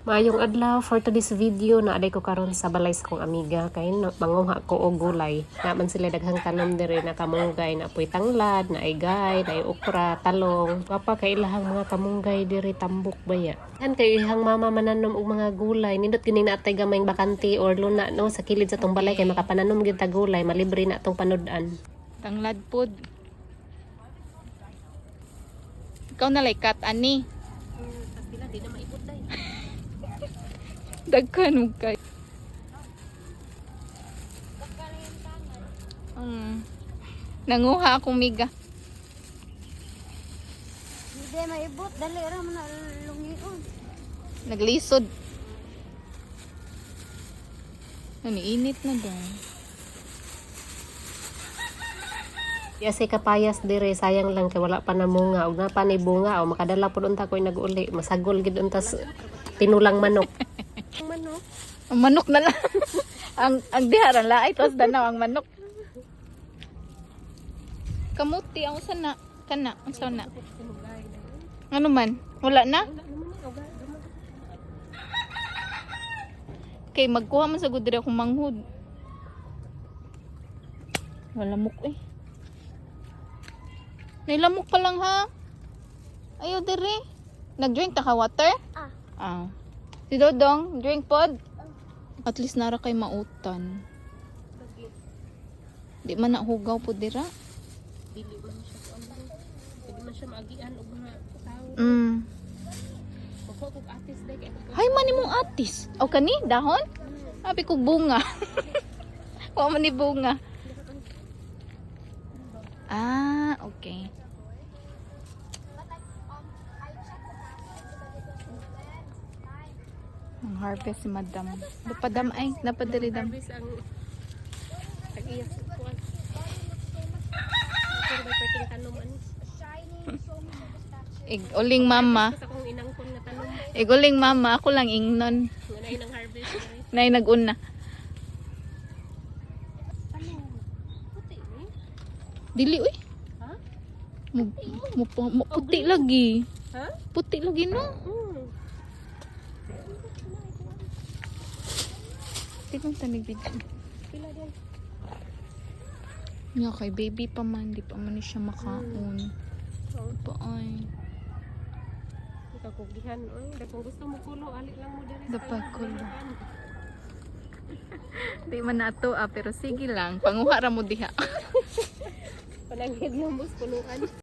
Maayong adlaw for today's video na aday ko karon sa balay sa kong amiga kay manguha ko og gulay. Naman sila daghang tanom diri na kamunggay na apoy tanglad, na ay gay, na ay okra, talong. Papa kay ilahang mga kamunggay diri tambok baya. Kan kay ihang mama mananom og mga gulay. Nindot kining naatay gamayng bakanti or luna no sa kilid sa tong balay kay makapananom gyud ta gulay, malibre na tong panud-an. Tanglad pod. Ikaw na kat ani. Pila di na maipod day. Dagkan mo kay. Nanguha akong miga. Hindi maibot, dali ra man lungion. Naglisod. Init na daw. Yasi kapayas dire sayang lang kay wala pa na munga ug na pa ni bunga o makadala pud unta koy nag-uli masagol gid unta tinulang manok. Manok. Ang manok na lang. ang diharan laay tos danaw ang manok. Kamuti ang sana kana ang sana. Ano man? Wala na? Kay magkuha man sa gud diri akong manghud. Wala muk eh. Nilamok pa lang ha. Ayo diri. Nag-drink ta ka water? Ah. Si Dodong, drink pod. At least nara kay mautan. Di man na hugaw po dira. Dili man siya dili man siya maagian og mga tao. Kung atis day kay Hay man imong atis. O kani dahon? Abi kog bunga. Wa man ni bunga. Ah, okay. Ang harvest si Madam. Dapadam ay, napadiri dam. harvest ang tag-iyas kuan. Pero may perting tanom ani. Uling mama. Sa kong inangkon nga tanom Uling mama, ako lang ingnon. nga nay nang harvest diri. Nay naguna. Puti ni. Dili uy. Ha? Puti lagi. Ha? Puti lagi no. Tignan tanig video. Pila din. Nya kay baby pa man, di pa man ni siya makaon. Pa ay. Ikaw kog dihan oy, kung gusto mo kulo ali lang mo diri. Dapat kulo. Di man nato pero sige lang. Panguha ra mo diha. Pananghid mo bus punuan.